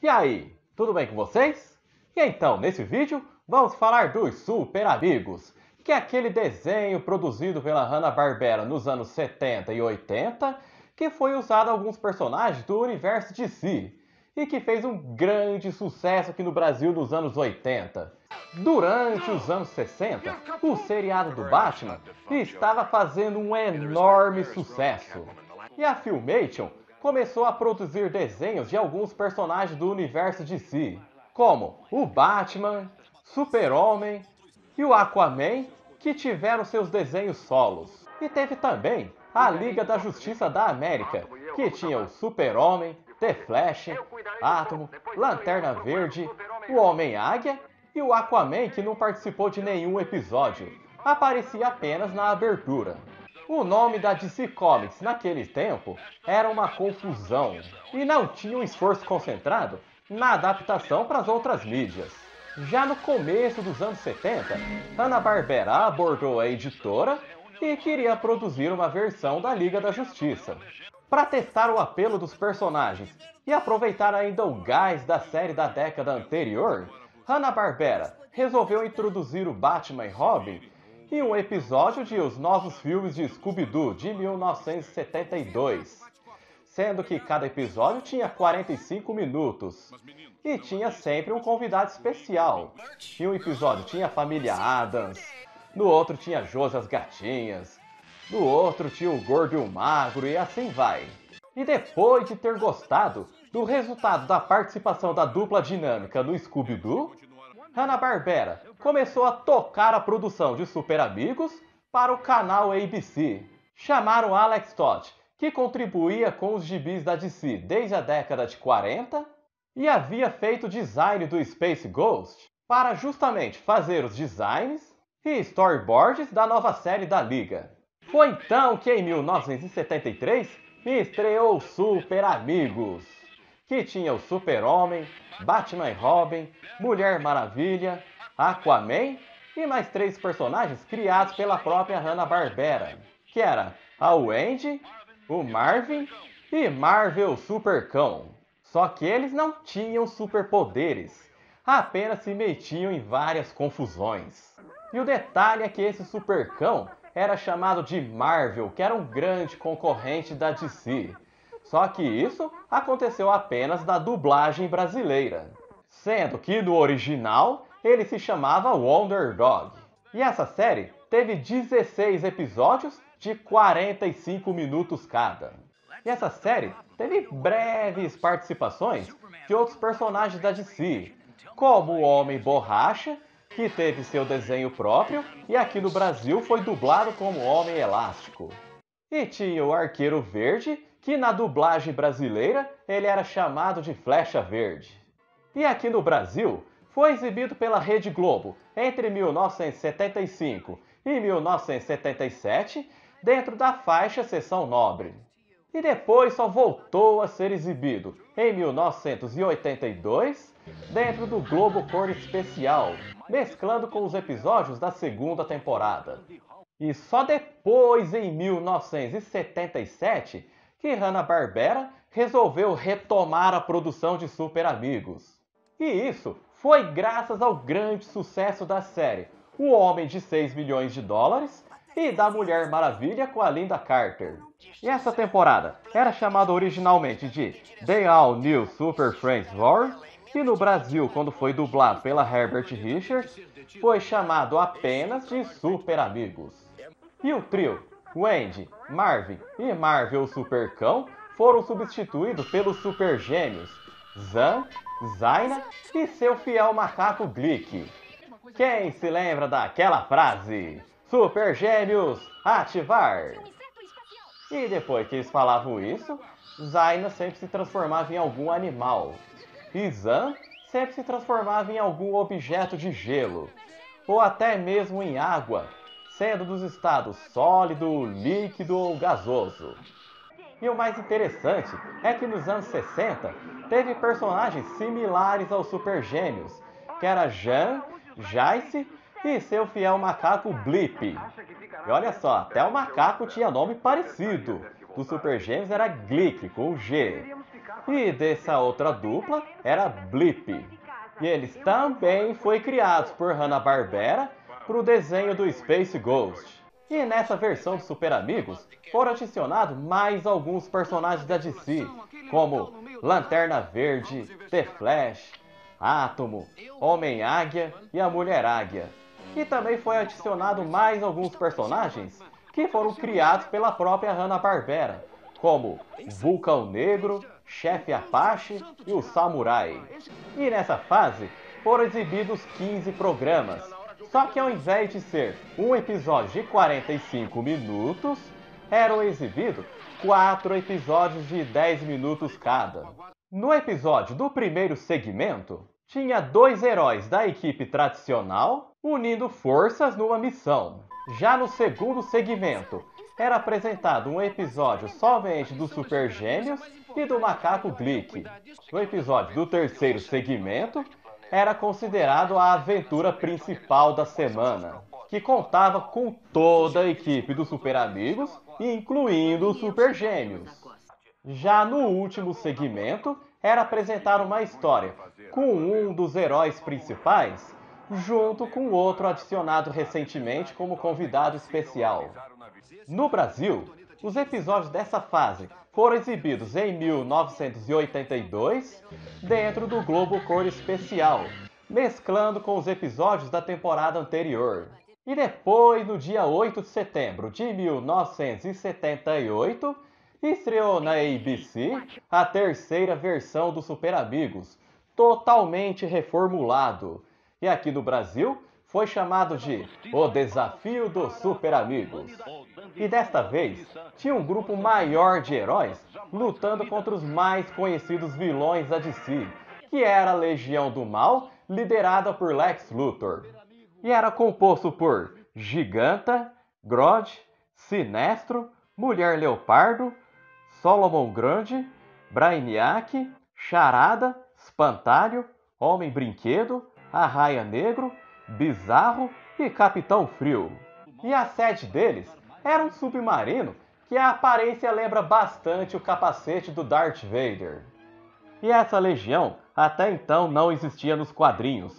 E aí, tudo bem com vocês? E então, nesse vídeo, vamos falar dos Super Amigos, que é aquele desenho produzido pela Hanna-Barbera nos anos 70 e 80, que foi usado alguns personagens do universo DC, e que fez um grande sucesso aqui no Brasil nos anos 80. Durante os anos 60, o seriado do Batman estava fazendo um enorme sucesso. E a Filmation começou a produzir desenhos de alguns personagens do universo DC, como o Batman, Super-Homem e o Aquaman, que tiveram seus desenhos solos. E teve também a Liga da Justiça da América, que tinha o Super-Homem, The Flash, Átomo, Lanterna Verde, o Homem-Águia e o Aquaman, que não participou de nenhum episódio, aparecia apenas na abertura. O nome da DC Comics naquele tempo era uma confusão e não tinha um esforço concentrado na adaptação para as outras mídias. Já no começo dos anos 70, Hanna-Barbera abordou a editora e queria produzir uma versão da Liga da Justiça. Para testar o apelo dos personagens e aproveitar ainda o gás da série da década anterior, Hanna-Barbera resolveu introduzir o Batman e Robin em um episódio de Os Novos Filmes de Scooby-Doo de 1972, sendo que cada episódio tinha 45 minutos e tinha sempre um convidado especial. Em um episódio tinha a família Addams, no outro tinha Josi as Gatinhas, no outro tinha o Gordo e o Magro e assim vai. E depois de ter gostado do resultado da participação da dupla dinâmica no Scooby-Doo, Hanna-Barbera começou a tocar a produção de Super Amigos para o canal ABC. Chamaram Alex Toth, que contribuía com os gibis da DC desde a década de 40 e havia feito o design do Space Ghost, para justamente fazer os designs e storyboards da nova série da Liga. Foi então que em 1973 estreou Super Amigos, que tinha o Super-Homem, Batman e Robin, Mulher Maravilha, Aquaman e mais 3 personagens criados pela própria Hanna-Barbera, que era a Wendy, o Marvin e Marvel Supercão. Só que eles não tinham superpoderes, apenas se metiam em várias confusões. E o detalhe é que esse Supercão era chamado de Marvel, que era um grande concorrente da DC. Só que isso aconteceu apenas na dublagem brasileira, sendo que no original ele se chamava Wonder Dog. E essa série teve 16 episódios de 45 minutos cada. E essa série teve breves participações de outros personagens da DC, como o Homem Borracha, que teve seu desenho próprio e aqui no Brasil foi dublado como Homem Elástico. E tinha o Arqueiro Verde, que na dublagem brasileira ele era chamado de Flecha Verde. E aqui no Brasil foi exibido pela Rede Globo entre 1975 e 1977, dentro da faixa Sessão Nobre. E depois só voltou a ser exibido em 1982, dentro do Globo Cor Especial, mesclando com os episódios da segunda temporada. E só depois, em 1977, que Hanna-Barbera resolveu retomar a produção de Super Amigos. E isso foi graças ao grande sucesso da série O Homem de 6 milhões de dólares e da Mulher Maravilha com a Linda Carter. E essa temporada era chamada originalmente de The All New Super Friends Wars, e no Brasil, quando foi dublado pela Herbert Richards, foi chamado apenas de Super Amigos. E o trio Wendy, Marvin e Marvel Supercão foram substituídos pelos Super Gêmeos Zan, Zaina e seu fiel macaco Glick. Quem se lembra daquela frase? Super Gêmeos, ativar! E depois que eles falavam isso, Zaina sempre se transformava em algum animal. E Zan sempre se transformava em algum objeto de gelo, ou até mesmo em água, sendo dos estados sólido, líquido ou gasoso. E o mais interessante é que nos anos 60 teve personagens similares aos Super Gêmeos, que era Jan, Jace e seu fiel macaco Blip. E olha só, até o macaco tinha nome parecido. Do Super Gêmeos era Glick, com G. E dessa outra dupla era Blip. E eles também foram criados por Hanna-Barbera para o desenho do Space Ghost. E nessa versão de Super Amigos foram adicionados mais alguns personagens da DC, como Lanterna Verde, The Flash, Átomo, Homem-Águia e a Mulher-Águia. E também foi adicionado mais alguns personagens que foram criados pela própria Hanna-Barbera, como Vulcão Negro, Chefe Apache e o Samurai. E nessa fase foram exibidos 15 programas, só que ao invés de ser um episódio de 45 minutos, eram exibidos 4 episódios de 10 minutos cada. No episódio do primeiro segmento, tinha 2 heróis da equipe tradicional unindo forças numa missão. Já no segundo segmento, era apresentado um episódio somente dos Super Gêmeos e do Macaco Glick. No episódio do terceiro segmento, era considerado a aventura principal da semana, que contava com toda a equipe dos Super Amigos, incluindo os Super Gêmeos. Já no último segmento, era apresentada uma história com um dos heróis principais, junto com outro adicionado recentemente como convidado especial. No Brasil, os episódios dessa fase foram exibidos em 1982, dentro do Globo Cor Especial, mesclando com os episódios da temporada anterior. E depois, no dia 8 de setembro de 1978, estreou na ABC a terceira versão do Super Amigos, totalmente reformulado. E aqui no Brasil, foi chamado de O Desafio dos Super Amigos. E desta vez, tinha um grupo maior de heróis lutando contra os mais conhecidos vilões da DC, que era a Legião do Mal, liderada por Lex Luthor. E era composto por Giganta, Grodd, Sinestro, Mulher Leopardo, Solomon Grande, Brainiac, Charada, Espantalho, Homem Brinquedo, Arraia Negro, Bizarro e Capitão Frio. E a sede deles era um submarino que a aparência lembra bastante o capacete do Darth Vader. E essa legião até então não existia nos quadrinhos.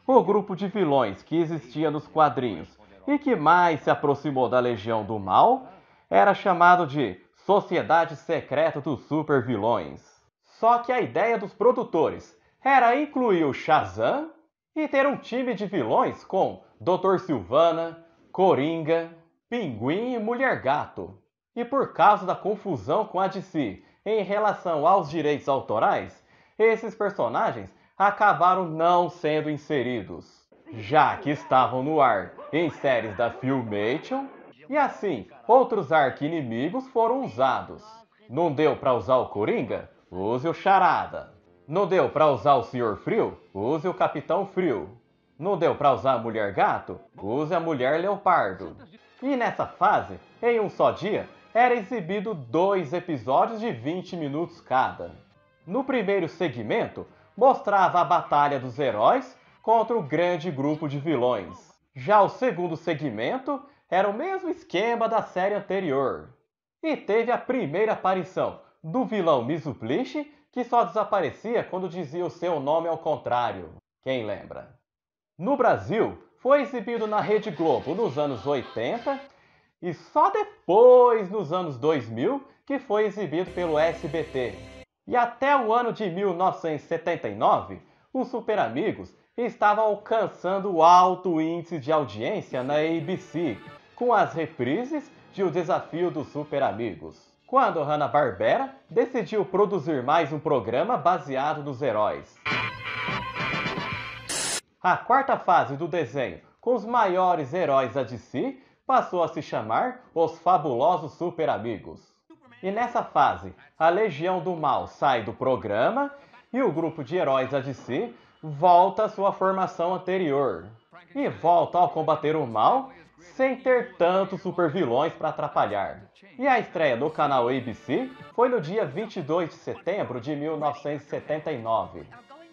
O grupo de vilões que existia nos quadrinhos e que mais se aproximou da Legião do Mal era chamado de Sociedade Secreta dos Super Vilões. Só que a ideia dos produtores era incluir o Shazam e ter um time de vilões com Dr. Sivana, Coringa, Pinguim e Mulher Gato. E por causa da confusão com a DC em relação aos direitos autorais, esses personagens acabaram não sendo inseridos, já que estavam no ar em séries da Filmation, e assim outros arqui-inimigos foram usados. Não deu para usar o Coringa? Use o Charada. Não deu para usar o Sr. Frio? Use o Capitão Frio. Não deu para usar a Mulher Gato? Use a Mulher Leopardo. E nessa fase, em um só dia, era exibido 2 episódios de 20 minutos cada. No primeiro segmento, mostrava a batalha dos heróis contra o grande grupo de vilões. Já o segundo segmento era o mesmo esquema da série anterior. E teve a primeira aparição do vilão Mizuplich, que só desaparecia quando dizia o seu nome ao contrário. Quem lembra? No Brasil, foi exibido na Rede Globo nos anos 80 e só depois, nos anos 2000, que foi exibido pelo SBT. E até o ano de 1979, os Super Amigos estavam alcançando alto índice de audiência na ABC, com as reprises de O Desafio dos Super Amigos, quando Hanna-Barbera decidiu produzir mais um programa baseado nos heróis. A quarta fase do desenho, com os maiores heróis da DC, passou a se chamar Os Fabulosos Super Amigos. E nessa fase, a Legião do Mal sai do programa e o grupo de heróis da DC volta à sua formação anterior. E volta a combater o mal sem ter tantos supervilões para atrapalhar. E a estreia no canal ABC foi no dia 22 de setembro de 1979.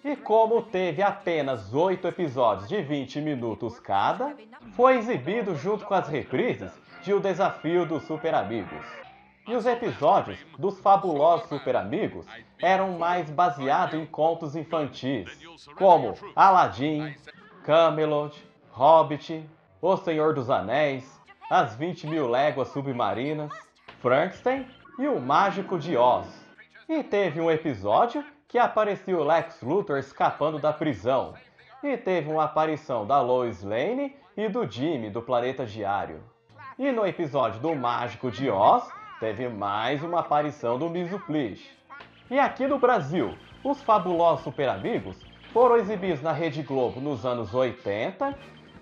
E como teve apenas 8 episódios de 20 minutos cada, foi exibido junto com as reprises de O Desafio dos Super Amigos. E os episódios dos fabulosos Super Amigos eram mais baseados em contos infantis, como Aladdin, Camelot, Hobbit, O Senhor dos Anéis, As 20.000 Léguas Submarinas, Frankenstein e O Mágico de Oz. E teve um episódio que aparecia o Lex Luthor escapando da prisão. E teve uma aparição da Lois Lane e do Jimmy do Planeta Diário. E no episódio do Mágico de Oz, teve mais uma aparição do Misuplish. E aqui no Brasil, os fabulosos Super Amigos foram exibidos na Rede Globo nos anos 80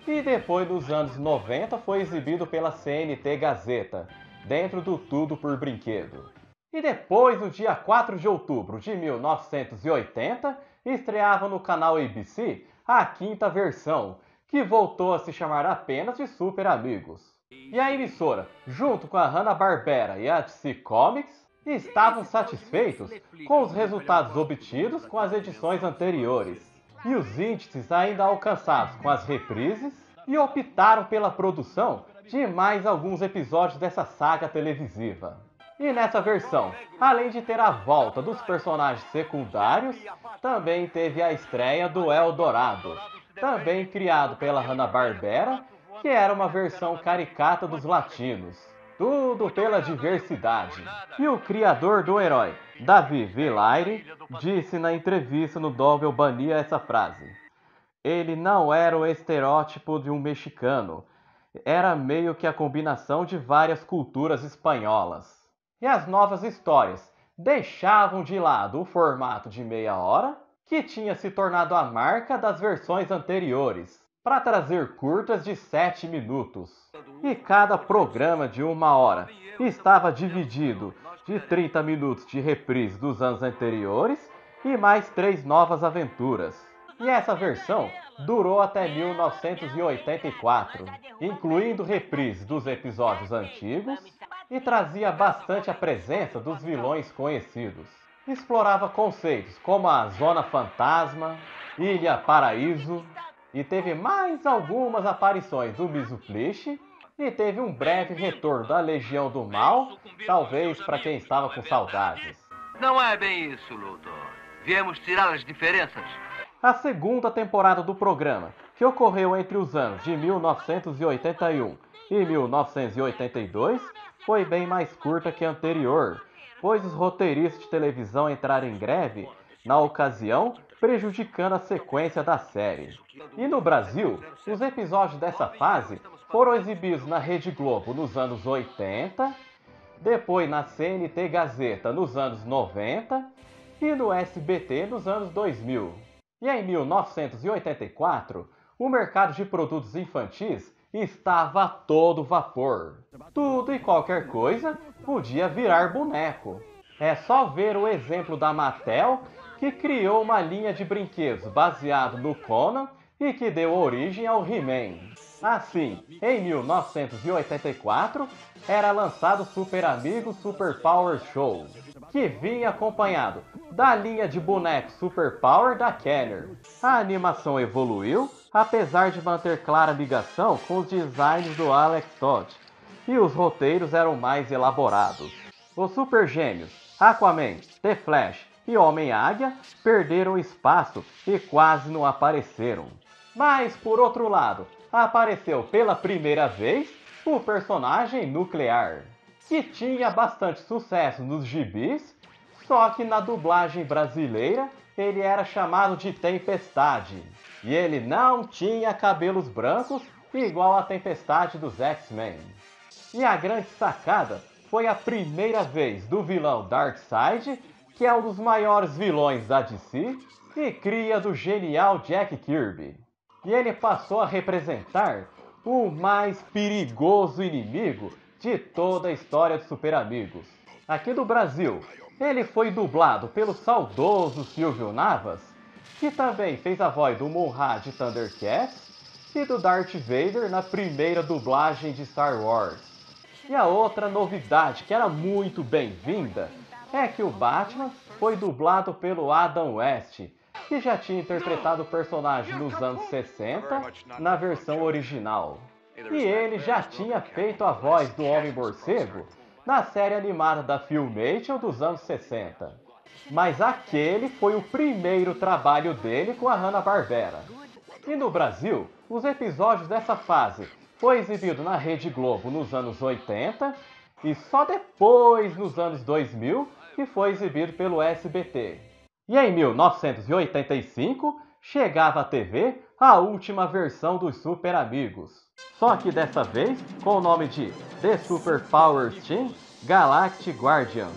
e depois nos anos 90 foi exibido pela CNT Gazeta, dentro do Tudo por Brinquedo. E depois, no dia 4 de outubro de 1980, estreava no canal ABC a quinta versão, que voltou a se chamar apenas de Super Amigos. E a emissora, junto com a Hanna-Barbera e a DC Comics, estavam satisfeitos com os resultados obtidos com as edições anteriores e os índices ainda alcançados com as reprises, e optaram pela produção de mais alguns episódios dessa saga televisiva. E nessa versão, além de ter a volta dos personagens secundários, também teve a estreia do El Dorado, também criado pela Hanna-Barbera, que era uma versão caricata dos latinos. Tudo pela diversidade. E o criador do herói, Davi Vilaire, disse na entrevista no Double Bania essa frase: ele não era o estereótipo de um mexicano, era meio que a combinação de várias culturas espanholas. E as novas histórias deixavam de lado o formato de meia hora, que tinha se tornado a marca das versões anteriores, para trazer curtas de 7 minutos. E cada programa de 1 hora estava dividido de 30 minutos de reprise dos anos anteriores e mais 3 novas aventuras. E essa versão durou até 1984, incluindo reprises dos episódios antigos, e trazia bastante a presença dos vilões conhecidos. Explorava conceitos como a Zona Fantasma, Ilha Paraíso, e teve mais algumas aparições do Misuplish, e teve um breve retorno da Legião do Mal, talvez para quem estava com saudades. Não é bem isso, Luthor. Viemos tirar as diferenças. A segunda temporada do programa, que ocorreu entre os anos de 1981 e 1982, foi bem mais curta que a anterior, pois os roteiristas de televisão entraram em greve na ocasião, prejudicando a sequência da série. E no Brasil, os episódios dessa fase foram exibidos na Rede Globo nos anos 80, depois na CNT Gazeta nos anos 90 e no SBT nos anos 2000. E em 1984, o mercado de produtos infantis estava a todo vapor. Tudo e qualquer coisa podia virar boneco. É só ver o exemplo da Mattel, que criou uma linha de brinquedos baseado no Conan e que deu origem ao He-Man. Assim, em 1984, era lançado Super Amigos Super Power Show, que vinha acompanhado da linha de bonecos Super Power da Kenner. A animação evoluiu, apesar de manter clara ligação com os designs do Alex Todd, e os roteiros eram mais elaborados. Os Super Gêmeos, Aquaman, The Flash e Homem-Águia perderam espaço e quase não apareceram. Mas, por outro lado, apareceu pela primeira vez o personagem Nuclear, que tinha bastante sucesso nos gibis, só que na dublagem brasileira ele era chamado de Tempestade, e ele não tinha cabelos brancos igual a Tempestade dos X-Men. E a grande sacada foi a primeira vez do vilão Darkseid, que é um dos maiores vilões da DC e cria do genial Jack Kirby. E ele passou a representar o mais perigoso inimigo de toda a história de Super Amigos. Aqui do Brasil, ele foi dublado pelo saudoso Silvio Navas, que também fez a voz do Munra de Thundercats e do Darth Vader na primeira dublagem de Star Wars. E a outra novidade que era muito bem-vinda é que o Batman foi dublado pelo Adam West, que já tinha interpretado o personagem nos anos 60 na versão original. E ele já tinha feito a voz do Homem-Morcego na série animada da Filmation dos anos 60. Mas aquele foi o primeiro trabalho dele com a Hanna-Barbera. E no Brasil, os episódios dessa fase foi exibido na Rede Globo nos anos 80 e só depois, nos anos 2000, que foi exibido pelo SBT. E em 1985, chegava à TV a última versão dos Super Amigos. Só que dessa vez com o nome de The Super Powers Team Galactic Guardians.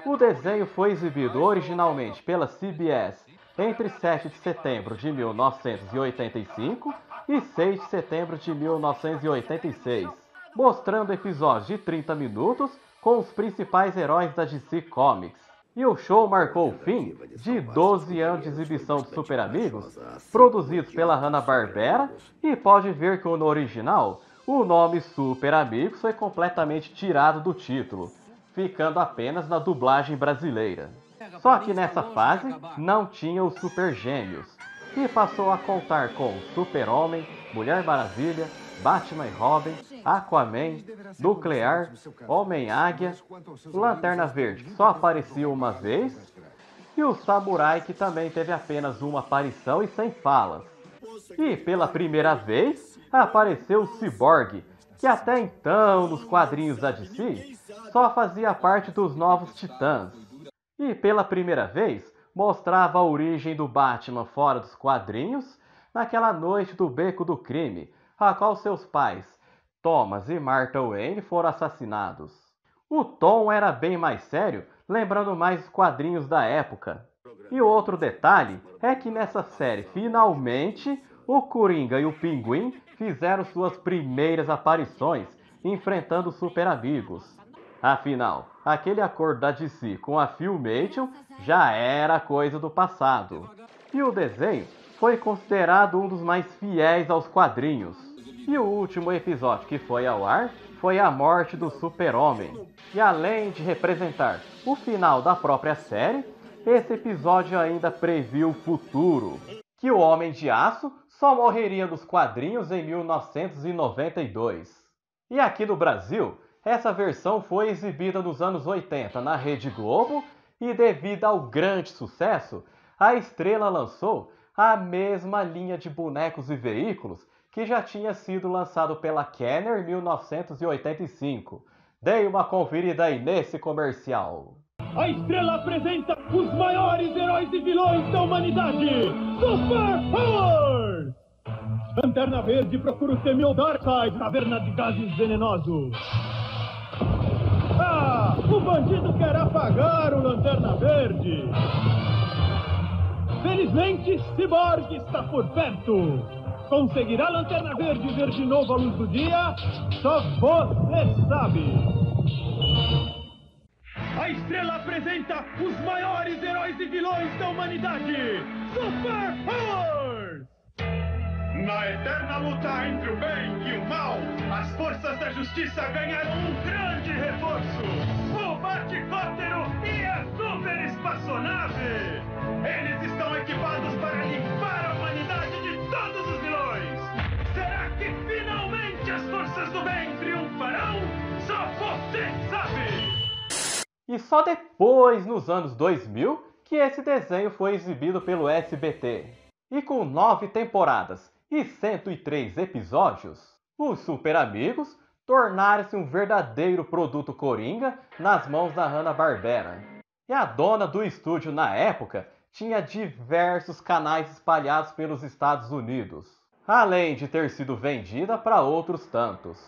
O desenho foi exibido originalmente pela CBS entre 7 de setembro de 1985 e 6 de setembro de 1986, mostrando episódios de 30 minutos com os principais heróis da DC Comics. E o show marcou o fim de 12 anos de exibição de Super Amigos, produzidos pela Hanna-Barbera, e pode ver que no original, o nome Super Amigos foi completamente tirado do título, ficando apenas na dublagem brasileira. Só que nessa fase não tinha os Super Gêmeos, e passou a contar com Super-Homem, Mulher Maravilha, Batman e Robin, Aquaman, Nuclear, Homem-Águia, Lanterna Verde, que só aparecia uma vez, e o Samurai, que também teve apenas uma aparição e sem falas. E pela primeira vez apareceu o Cyborg, que até então nos quadrinhos da DC só fazia parte dos Novos Titãs. E pela primeira vez mostrava a origem do Batman fora dos quadrinhos naquela noite do Beco do Crime, a qual seus pais, Thomas e Martha Wayne, foram assassinados. O tom era bem mais sério, lembrando mais os quadrinhos da época. E outro detalhe é que nessa série, finalmente, o Coringa e o Pinguim fizeram suas primeiras aparições, enfrentando os Super Amigos. Afinal, aquele acordo da DC com a Filmation já era coisa do passado. E o desenho foi considerado um dos mais fiéis aos quadrinhos. E o último episódio que foi ao ar foi a morte do Super-Homem. E além de representar o final da própria série, esse episódio ainda previu o futuro, que o Homem de Aço só morreria nos quadrinhos em 1992. E aqui no Brasil, essa versão foi exibida nos anos 80 na Rede Globo e devido ao grande sucesso, a Estrela lançou a mesma linha de bonecos e veículos que já tinha sido lançado pela Kenner em 1985. Dei uma conferida aí nesse comercial. A Estrela apresenta os maiores heróis e vilões da humanidade, Super Powers! Lanterna Verde procura o Temil Darkseid, caverna de gases venenosos. Ah, o bandido quer apagar o Lanterna Verde. Felizmente, Cyborg está por perto. Conseguirá a Lanterna Verde ver de novo a luz do dia? Só você sabe. A Estrela apresenta os maiores heróis e vilões da humanidade, Super Powers! Na eterna luta entre o bem e o mal, as forças da justiça ganharam um grande reforço. O Baticóptero e a Super Espaçonave. Eles estão equipados para limpar a humanidade de todos os vilões. Será que finalmente as forças do bem triunfarão? Só você sabe! E só depois, nos anos 2000, que esse desenho foi exibido pelo SBT. E com 9 temporadas e 103 episódios, os Super Amigos tornaram-se um verdadeiro produto Coringa nas mãos da Hanna-Barbera. E a dona do estúdio na época tinha diversos canais espalhados pelos Estados Unidos, além de ter sido vendida para outros tantos.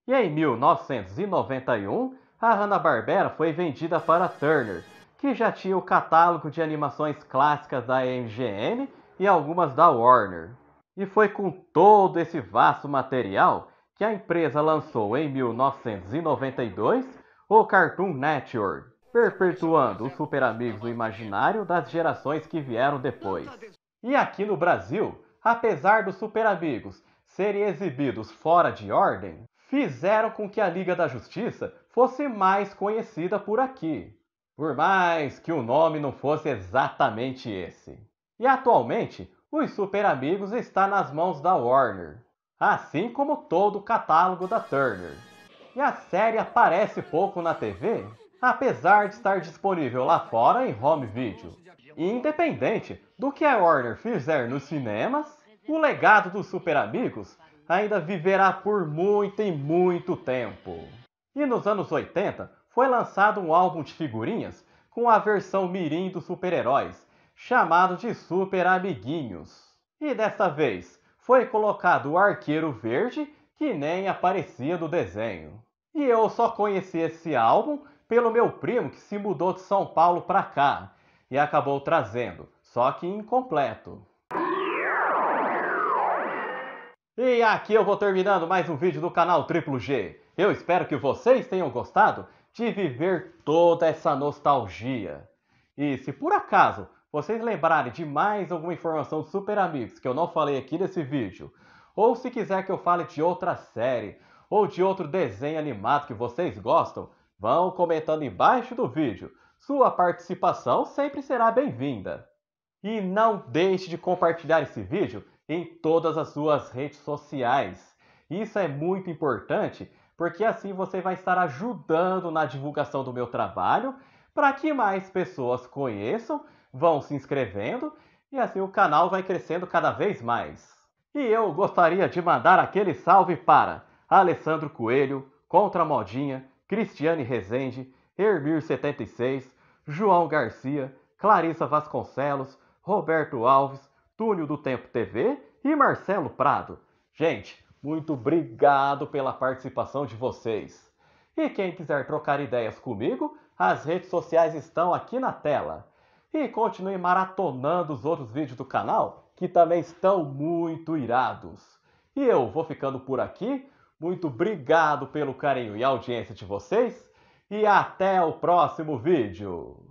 E em 1991, a Hanna-Barbera foi vendida para a Turner, que já tinha o catálogo de animações clássicas da MGM e algumas da Warner. E foi com todo esse vasto material que a empresa lançou em 1992 o Cartoon Network, perpetuando os Super Amigos no imaginário das gerações que vieram depois. E aqui no Brasil, apesar dos Super Amigos serem exibidos fora de ordem, fizeram com que a Liga da Justiça fosse mais conhecida por aqui, por mais que o nome não fosse exatamente esse. E atualmente, os Super Amigos está nas mãos da Warner, assim como todo o catálogo da Turner. E a série aparece pouco na TV, apesar de estar disponível lá fora em home video. E independente do que a Warner fizer nos cinemas, o legado dos Super Amigos ainda viverá por muito e muito tempo. E nos anos 80 foi lançado um álbum de figurinhas com a versão mirim dos super-heróis, chamado de Super Amiguinhos. E desta vez foi colocado o Arqueiro Verde, que nem aparecia do desenho. E eu só conheci esse álbum pelo meu primo que se mudou de São Paulo para cá e acabou trazendo, só que incompleto. E aqui eu vou terminando mais um vídeo do canal Triplo G. Eu espero que vocês tenham gostado de viver toda essa nostalgia. E se por acaso vocês lembrarem de mais alguma informação de Super Amigos que eu não falei aqui nesse vídeo, ou se quiser que eu fale de outra série, ou de outro desenho animado que vocês gostam, vão comentando embaixo do vídeo. Sua participação sempre será bem-vinda. E não deixe de compartilhar esse vídeo em todas as suas redes sociais. Isso é muito importante, porque assim você vai estar ajudando na divulgação do meu trabalho, para que mais pessoas conheçam, vão se inscrevendo, e assim o canal vai crescendo cada vez mais. E eu gostaria de mandar aquele salve para Alessandro Coelho, Contra Modinha, Cristiane Rezende, Hermir76, João Garcia, Clarissa Vasconcelos, Roberto Alves, Túlio do Tempo TV e Marcelo Prado. Gente, muito obrigado pela participação de vocês. E quem quiser trocar ideias comigo, as redes sociais estão aqui na tela. E continue maratonando os outros vídeos do canal, que também estão muito irados. E eu vou ficando por aqui. Muito obrigado pelo carinho e audiência de vocês. E até o próximo vídeo.